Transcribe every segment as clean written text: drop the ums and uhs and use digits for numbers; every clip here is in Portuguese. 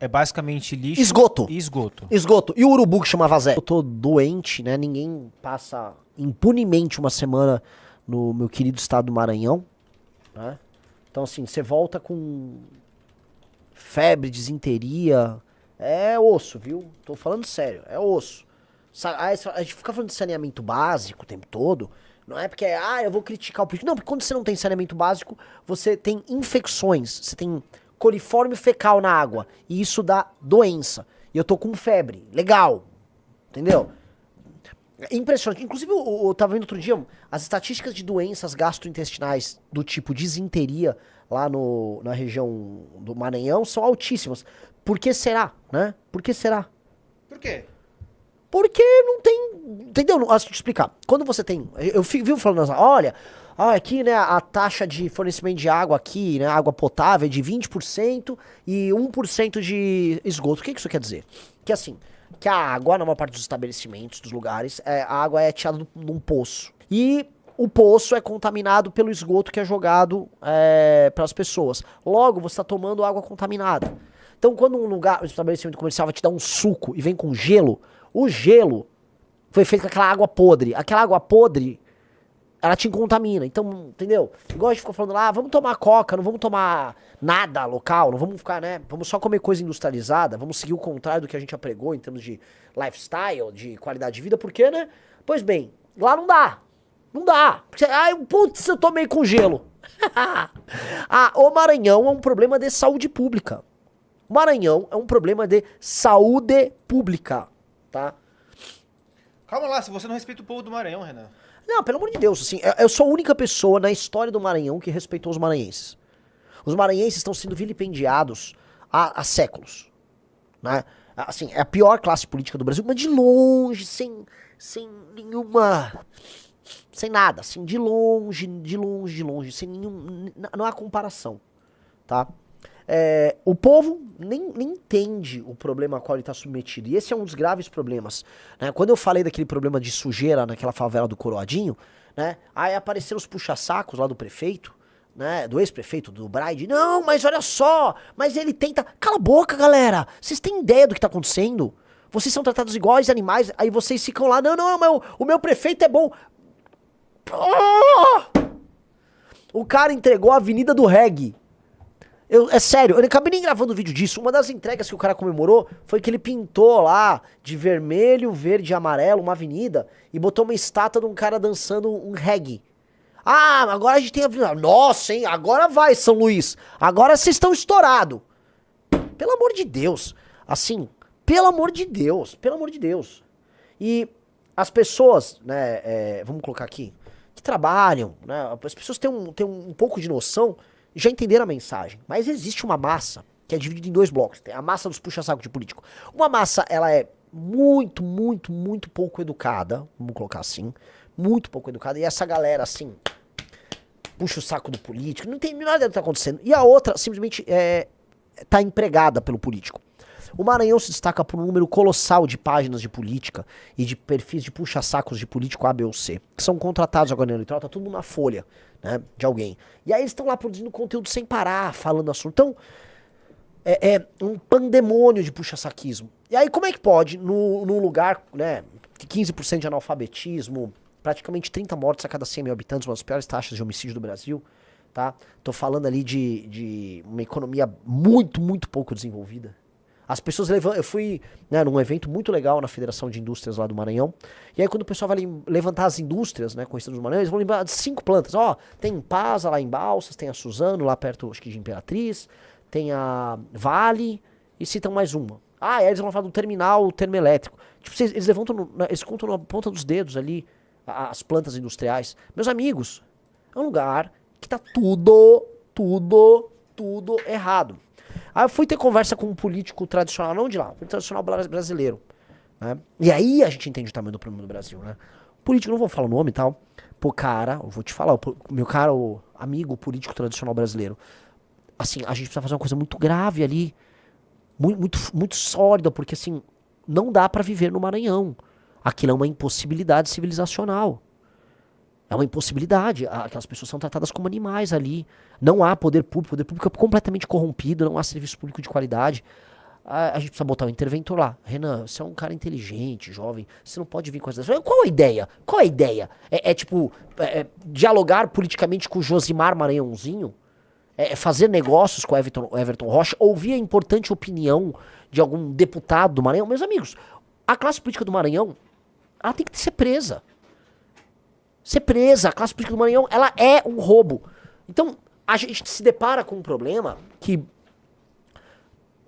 É basicamente lixo Esgoto. e esgoto. Esgoto. E o urubu que chamava Zé. Eu tô doente, né? Ninguém passa impunemente uma semana no meu querido estado do Maranhão, né? Então, assim, você volta com febre, disenteria. É osso, viu? Tô falando sério, é osso. A gente fica falando de saneamento básico o tempo todo. Não é porque, eu vou criticar o político. Não, porque quando você não tem saneamento básico, você tem infecções. Você tem coliforme fecal na água. E isso dá doença. E eu tô com febre. Legal. Entendeu? É impressionante. Inclusive, eu tava vendo outro dia, as estatísticas de doenças gastrointestinais do tipo disenteria lá na região do Maranhão são altíssimas. Por que será, né? Por que será? Por quê? Porque não tem. Entendeu? Acho que te explicar. Quando você tem. Eu vivo falando assim, olha, aqui, né, a taxa de fornecimento de água aqui, né, água potável é de 20% e 1% de esgoto. O que isso quer dizer? Que assim, que a água, na maior parte dos estabelecimentos, dos lugares, a água é tirada num poço. E o poço é contaminado pelo esgoto que é jogado pelas pessoas. Logo, você está tomando água contaminada. Então, quando um estabelecimento comercial vai te dar um suco e vem com gelo, o gelo foi feito com aquela água podre. Aquela água podre, ela te contamina. Então, entendeu? Igual a gente ficou falando lá, vamos tomar coca, não vamos tomar nada local, não vamos ficar, né? Vamos só comer coisa industrializada, vamos seguir o contrário do que a gente apregou em termos de lifestyle, de qualidade de vida, porque, né? Pois bem, lá não dá. Não dá. Porque, putz, eu tomei com gelo. O Maranhão é um problema de saúde pública. O Maranhão é um problema de saúde pública, tá? Calma lá, se você não respeita o povo do Maranhão, Renan. Não, pelo amor de Deus, assim, eu sou a única pessoa na história do Maranhão que respeitou os maranhenses. Os maranhenses estão sendo vilipendiados há séculos, né? Assim, é a pior classe política do Brasil, mas de longe, sem nenhuma... Sem nada, assim, de longe, sem nenhum... Não há comparação, tá? O povo nem entende o problema a qual ele está submetido. E esse é um dos graves problemas, né? Quando eu falei daquele problema de sujeira naquela favela do Coroadinho, né? Aí apareceram os puxa-sacos lá do prefeito, né? Do ex-prefeito, do Braide. Não, mas olha só, mas ele tenta... Cala a boca, galera! Vocês têm ideia do que tá acontecendo? Vocês são tratados iguais animais, aí vocês ficam lá, não, o meu prefeito é bom. O cara entregou a Avenida do Reggae. É sério, eu não acabei nem gravando vídeo disso. Uma das entregas que o cara comemorou foi que ele pintou lá de vermelho, verde e amarelo uma avenida e botou uma estátua de um cara dançando um reggae. Agora a gente tem a avenida. Nossa, hein? Agora vai, São Luís. Agora vocês estão estourados. Pelo amor de Deus. Assim, pelo amor de Deus. Pelo amor de Deus. E as pessoas, né, vamos colocar aqui, que trabalham, né, as pessoas têm um pouco de noção, já entenderam a mensagem. Mas existe uma massa que é dividida em dois blocos. Tem a massa dos puxa-saco de político. Uma massa, ela é muito, muito, muito pouco educada, vamos colocar assim, muito pouco educada, e essa galera, assim, puxa o saco do político, não entende nada do que tá acontecendo. E a outra, simplesmente, tá empregada pelo político. O Maranhão se destaca por um número colossal de páginas de política e de perfis de puxa-sacos de político A, B ou C, que são contratados agora no eleitoral, tá tudo na folha, né, de alguém. E aí eles estão lá produzindo conteúdo sem parar, falando assunto. Então, é um pandemônio de puxa-saquismo. E aí como é que pode, num lugar, né, de 15% de analfabetismo, praticamente 30 mortes a cada 100 mil habitantes, uma das piores taxas de homicídio do Brasil, tá? Tô falando ali de uma economia muito, muito pouco desenvolvida. As pessoas eu fui, né, num evento muito legal na Federação de Indústrias lá do Maranhão. E aí quando o pessoal vai levantar as indústrias, né, conhecidas do Maranhão, eles vão lembrar de 5 plantas. Tem Impasa lá em Balsas, tem a Suzano lá perto, acho que de Imperatriz, tem a Vale e citam mais uma. Aí eles vão falar do terminal termoelétrico. Tipo, eles levantam, eles contam na ponta dos dedos ali as plantas industriais. Meus amigos, é um lugar que tá tudo errado. Aí eu fui ter conversa com um político tradicional, não de lá, um tradicional brasileiro, né? E aí a gente entende o tamanho do problema do Brasil, né? Político, não vou falar o nome e tal. Pô, cara, eu vou te falar, meu caro amigo político tradicional brasileiro, assim, a gente precisa fazer uma coisa muito grave ali, muito sólida, porque assim, não dá pra viver no Maranhão. Aquilo é uma impossibilidade civilizacional. É uma impossibilidade. Aquelas pessoas são tratadas como animais ali. Não há poder público é completamente corrompido, não há serviço público de qualidade. A gente precisa botar um interventor lá. Renan, você é um cara inteligente, jovem, você não pode vir com essas... Qual a ideia? Qual a ideia? Tipo, dialogar politicamente com o Josimar Maranhãozinho? Fazer negócios com o Everton Rocha? Ouvir a importante opinião de algum deputado do Maranhão? Meus amigos, a classe política do Maranhão, ela tem que ser presa. Ser presa. A classe política do Maranhão, ela é um roubo. Então, a gente se depara com um problema que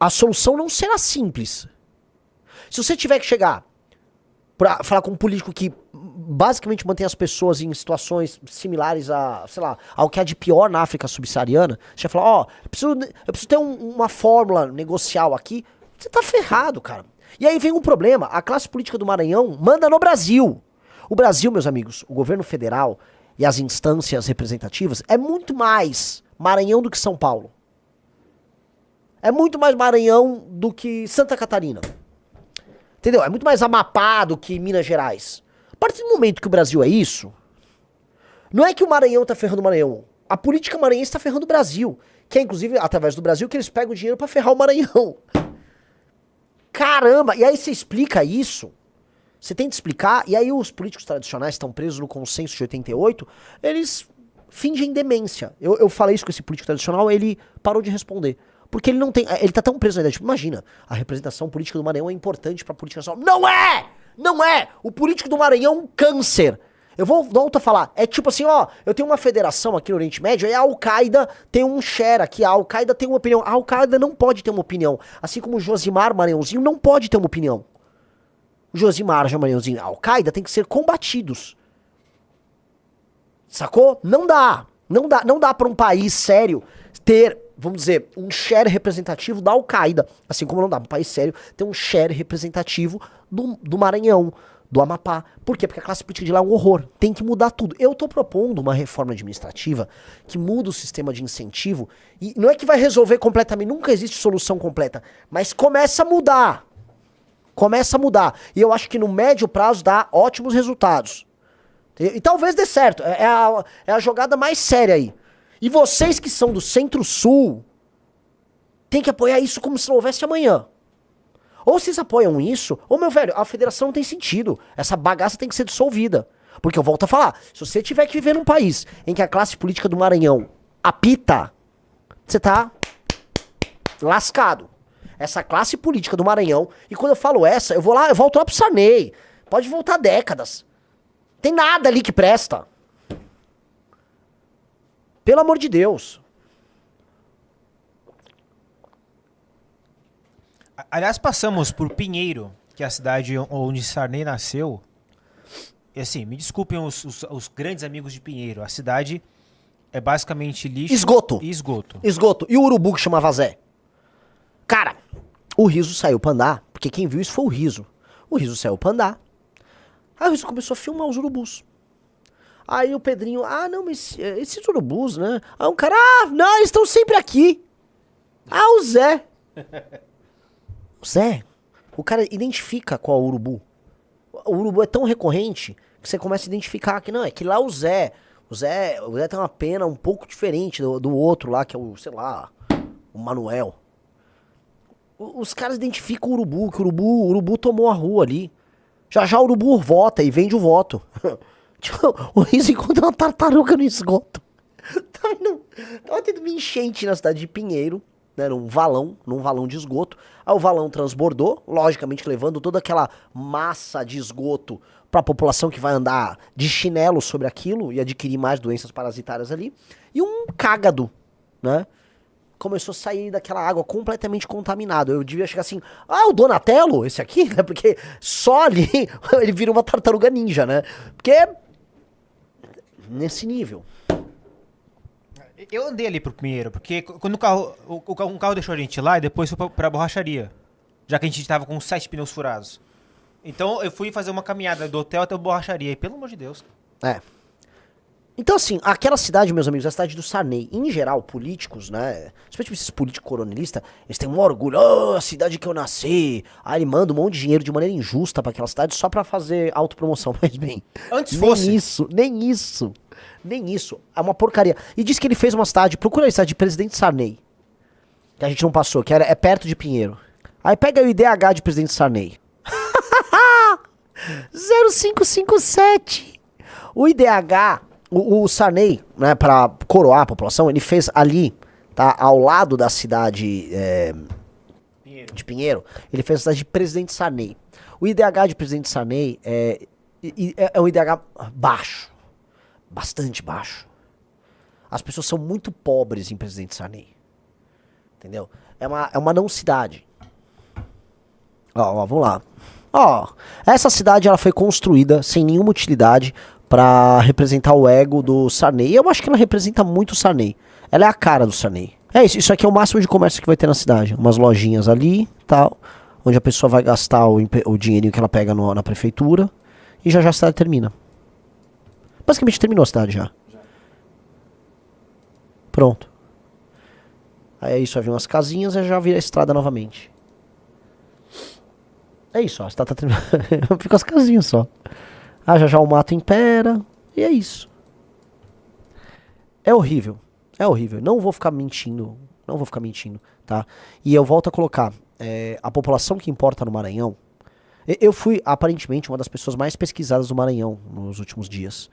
a solução não será simples. Se você tiver que chegar pra falar com um político que basicamente mantém as pessoas em situações similares a, sei lá, ao que há de pior na África subsaariana, você vai falar, ó, eu preciso ter uma fórmula negocial aqui, você tá ferrado, cara. E aí vem um problema, a classe política do Maranhão manda no Brasil. O Brasil, meus amigos, o governo federal e as instâncias representativas é muito mais Maranhão do que São Paulo. É muito mais Maranhão do que Santa Catarina. Entendeu? É muito mais Amapá do que Minas Gerais. A partir do momento que o Brasil é isso, não é que o Maranhão tá ferrando o Maranhão. A política maranhense tá ferrando o Brasil. Que é, inclusive, através do Brasil, que eles pegam o dinheiro pra ferrar o Maranhão. Caramba! E aí você explica isso, você tenta explicar, e aí os políticos tradicionais estão presos no consenso de 88, eles fingem demência. Eu falei isso com esse político tradicional, ele parou de responder. Porque ele não tem. Ele tá tão preso na ideia. Tipo, imagina, a representação política do Maranhão é importante pra política nacional. Não é! Não é! O político do Maranhão é um câncer. Eu volto a falar. É tipo assim, ó, eu tenho uma federação aqui no Oriente Médio, e a Al-Qaeda tem um share aqui, a Al-Qaeda tem uma opinião. A Al-Qaeda não pode ter uma opinião. Assim como o Josimar Maranhãozinho não pode ter uma opinião. O Josimar Maranhãozinho e a Al-Qaeda tem que ser combatidos. Sacou? Não dá. Não dá pra um país sério ter, vamos dizer, um share representativo da Al-Qaeda. Assim como não dá pra um país sério ter um share representativo do Maranhão, do Amapá. Por quê? Porque a classe política de lá é um horror. Tem que mudar tudo. Eu tô propondo uma reforma administrativa que muda o sistema de incentivo. E não é que vai resolver completamente, nunca existe solução completa. Mas começa a mudar. Começa a mudar. E eu acho que no médio prazo dá ótimos resultados. E talvez dê certo. É a jogada mais séria aí. E vocês que são do Centro-Sul tem que apoiar isso como se não houvesse amanhã. Ou vocês apoiam isso, ou, meu velho, a federação não tem sentido. Essa bagaça tem que ser dissolvida. Porque eu volto a falar, se você tiver que viver num país em que a classe política do Maranhão apita, você tá lascado. Essa classe política do Maranhão, e quando eu falo essa, eu volto lá pro Sarney. Pode voltar décadas. Tem nada ali que presta. Pelo amor de Deus. Aliás, passamos por Pinheiro, que é a cidade onde Sarney nasceu. E assim, me desculpem os grandes amigos de Pinheiro. A cidade é basicamente lixo Esgoto. e esgoto. Esgoto. E o urubu que chamava Zé? Cara, o Riso saiu pra andar, porque quem viu isso foi o Riso. O Riso saiu pra andar. Aí o Riso começou a filmar os urubus. Aí o Pedrinho, não, mas esses urubus, né? Aí um cara, não, eles estão sempre aqui. O Zé. O Zé, o cara identifica qual é o urubu. O urubu é tão recorrente que você começa a identificar que não, é que lá o Zé tem uma pena um pouco diferente do outro lá, que é o, sei lá, o Manuel. Os caras identificam o urubu, que o urubu tomou a rua ali. Já o urubu vota e vende o voto. O Riso encontra uma tartaruga no esgoto. Tava tendo uma enchente na cidade de Pinheiro, né, num valão de esgoto. Aí o valão transbordou, logicamente levando toda aquela massa de esgoto pra população que vai andar de chinelo sobre aquilo e adquirir mais doenças parasitárias ali. E um cágado, né, começou a sair daquela água completamente contaminado. Eu devia chegar assim, o Donatello, esse aqui, né, porque só ali ele vira uma tartaruga ninja, né, porque nesse nível. Eu andei ali pro Pinheiro, porque quando um carro deixou a gente lá e depois foi pra borracharia. Já que a gente tava com 7 pneus furados. Então eu fui fazer uma caminhada do hotel até a borracharia. E pelo amor de Deus. Então assim, aquela cidade, meus amigos, é a cidade do Sarney. Em geral, políticos, né, especialmente esses políticos coronelistas, eles têm um orgulho, a cidade que eu nasci. Aí ele manda um monte de dinheiro de maneira injusta pra aquela cidade só pra fazer autopromoção. Mas bem, antes fosse. Nem isso. É uma porcaria. E diz que ele fez uma cidade, procura a cidade de Presidente Sarney, que a gente não passou, que é perto de Pinheiro. Aí pega o IDH de presidente Sarney. 0557. O IDH, o Sarney, né, pra coroar a população, ele fez ali, tá, ao lado da cidade de Pinheiro, ele fez a cidade de Presidente Sarney. O IDH de Presidente Sarney é um IDH baixo, bastante baixo. As pessoas são muito pobres em Presidente Sarney, entendeu? É uma não cidade. Ó, vamos lá. Ó, essa cidade ela foi construída sem nenhuma utilidade pra representar o ego do Sarney. Eu acho que ela representa muito o Sarney. Ela é a cara do Sarney. É isso, isso aqui é o máximo de comércio que vai ter na cidade. Umas lojinhas ali, tal, onde a pessoa vai gastar o dinheirinho que ela pega na prefeitura. E já a cidade termina. Basicamente terminou a cidade já. Pronto. Aí é isso, vai vir umas casinhas e já vira a estrada novamente. É isso, ó. A estrada tá terminando. Fica as casinhas só. Ah, já o mato impera. E é isso. É horrível. É horrível. Não vou ficar mentindo. Não vou ficar mentindo, tá? E eu volto a colocar. A população que importa no Maranhão. Eu fui, aparentemente, uma das pessoas mais pesquisadas do Maranhão nos últimos dias.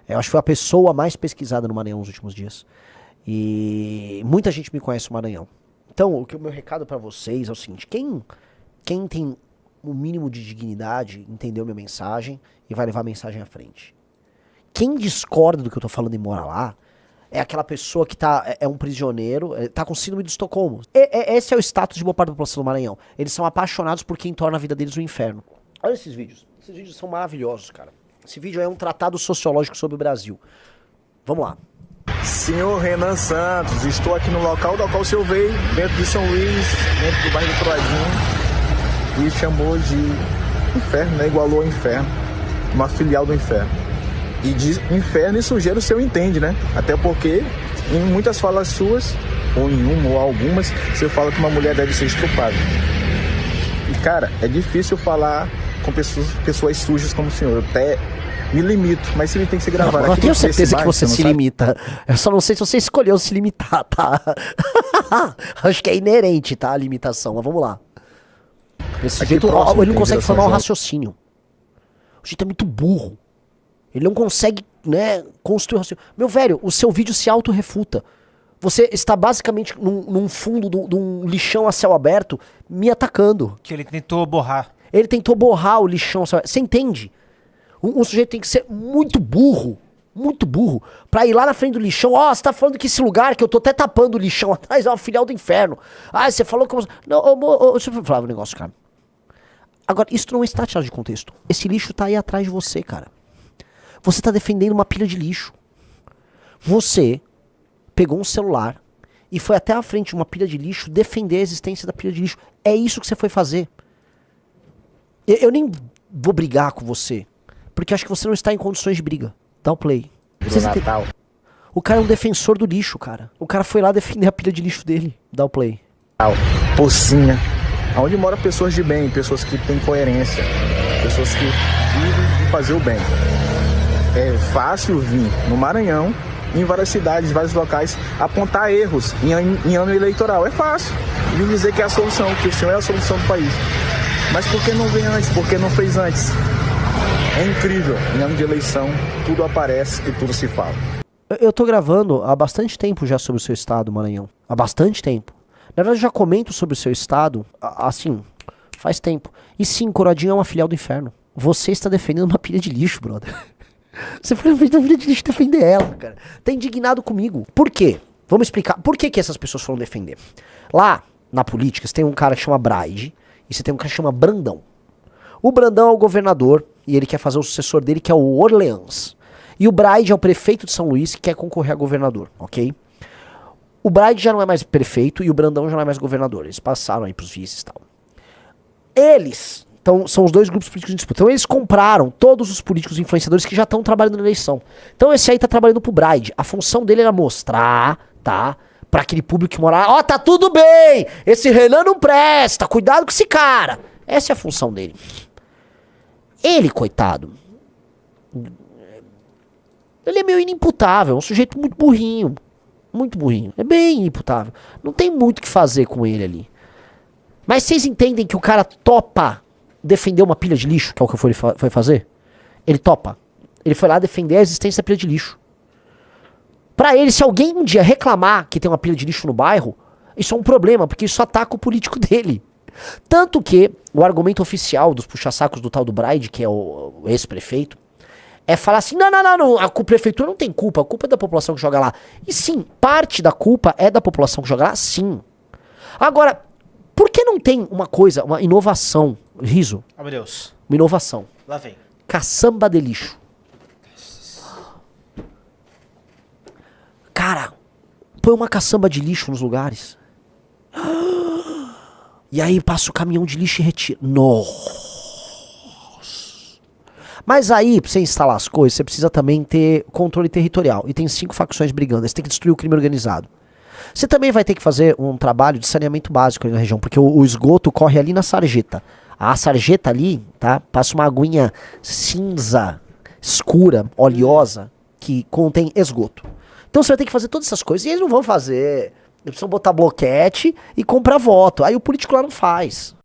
Eu acho que foi a pessoa mais pesquisada no Maranhão nos últimos dias. E muita gente me conhece no Maranhão. Então, o meu recado pra vocês é o seguinte. Quem tem o mínimo de dignidade, entendeu minha mensagem e vai levar a mensagem à frente. Quem discorda do que eu tô falando e mora lá, é aquela pessoa que é um prisioneiro, tá com síndrome de Estocolmo. Esse é o status de boa parte da população do Maranhão. Eles são apaixonados por quem torna a vida deles um inferno. Olha esses vídeos. Esses vídeos são maravilhosos, cara. Esse vídeo é um tratado sociológico sobre o Brasil. Vamos lá. Senhor Renan Santos, estou aqui no local do qual o senhor veio, dentro de São Luís, dentro do bairro do Troadinho, e chamou de inferno, né? Igualou ao inferno, uma filial do inferno. E diz inferno e sujeira o senhor entende, né? Até porque em muitas falas suas, ou em uma ou algumas, você fala que uma mulher deve ser estuprada. E cara, é difícil falar com pessoas sujas como o senhor. Eu até me limito, mas se ele tem que se gravar aqui. Eu tenho certeza que você se sabe? limita. Eu só não sei se você escolheu se limitar, tá? Acho que é inerente, tá? A limitação, mas vamos lá. Desse jeito, ele não consegue formar um raciocínio. O jeito é muito burro. Ele não consegue, né, construir um raciocínio. Meu velho, o seu vídeo se autorrefuta. Você está basicamente num fundo de um lixão a céu aberto me atacando. Que ele tentou borrar. Ele tentou borrar o lixão a céu aberto. Você entende? Um sujeito tem que ser muito burro, pra ir lá na frente do lixão. Ó, você tá falando que esse lugar que eu tô até tapando o lixão atrás é uma filial do inferno. Ah, você falou que eu... Não, deixa eu falar um negócio, cara. Agora, isso não está tirado de contexto. Esse lixo tá aí atrás de você, cara. Você tá defendendo uma pilha de lixo. Você pegou um celular e foi até a frente de uma pilha de lixo defender a existência da pilha de lixo. É isso que você foi fazer. Eu nem vou brigar com você, porque acho que você não está em condições de briga. Dá o play. Natal. O cara é um defensor do lixo, cara. O cara foi lá defender a pilha de lixo dele. Dá o play. Pocinha. Onde moram pessoas de bem, pessoas que têm coerência, pessoas que vivem de fazer o bem. É fácil vir no Maranhão, em várias cidades, vários locais, apontar erros em ano eleitoral. É fácil. E dizer que é a solução, que o senhor é a solução do país. Mas por que não vem antes? Por que não fez antes? É incrível. Em ano de eleição, tudo aparece e tudo se fala. Eu tô gravando há bastante tempo já sobre o seu estado, Maranhão. Há bastante tempo. Na verdade, eu já comento sobre o seu estado, assim, faz tempo. E sim, Coroadinho é uma filial do inferno. Você está defendendo uma pilha de lixo, brother. Você foi na frente da pilha de lixo defender ela, cara. Tá indignado comigo. Por quê? Vamos explicar. Por que essas pessoas foram defender? Lá, na política, você tem um cara que chama Braide e você tem um cara que chama Brandão. O Brandão é o governador e ele quer fazer o sucessor dele, que é o Orleans. E o Braide é o prefeito de São Luís que quer concorrer a governador, ok? O Braide já não é mais prefeito e o Brandão já não é mais governador. Eles passaram aí pros vices e tal. Eles, então, são os dois grupos políticos em disputa. Então eles compraram todos os políticos influenciadores que já estão trabalhando na eleição. Então esse aí tá trabalhando pro Braide. A função dele era mostrar, tá? Pra aquele público que mora lá, ó, tá tudo bem! Esse Renan não presta, cuidado com esse cara! Essa é a função dele. Ele, coitado, ele é meio inimputável, é um sujeito muito burrinho. Muito burrinho. É bem inimputável. Não tem muito o que fazer com ele ali. Mas vocês entendem que o cara topa defender uma pilha de lixo, que é o que foi fazer? Ele topa. Ele foi lá defender a existência da pilha de lixo. Pra ele, se alguém um dia reclamar que tem uma pilha de lixo no bairro, isso é um problema, porque isso ataca o político dele. Tanto que o argumento oficial dos puxa-sacos do tal do Braide, que é o ex-prefeito, é falar assim, não, a prefeitura não tem culpa, a culpa é da população que joga lá. E sim, parte da culpa é da população que joga lá, sim. Agora, por que não tem uma coisa, uma inovação, Riso? Oh, meu Deus. Uma inovação. Lá vem. Caçamba de lixo. Cara, põe uma caçamba de lixo nos lugares. E aí passa o caminhão de lixo e retira. Nossa. Mas aí, pra você instalar as coisas, você precisa também ter controle territorial. E tem 5 facções brigando. Você tem que destruir o crime organizado. Você também vai ter que fazer um trabalho de saneamento básico ali na região, porque o esgoto corre ali na sarjeta. A sarjeta ali, tá? Passa uma aguinha cinza, escura, oleosa, que contém esgoto. Então você vai ter que fazer todas essas coisas. E eles não vão fazer. Eles precisam botar bloquete e comprar voto. Aí o político lá não faz.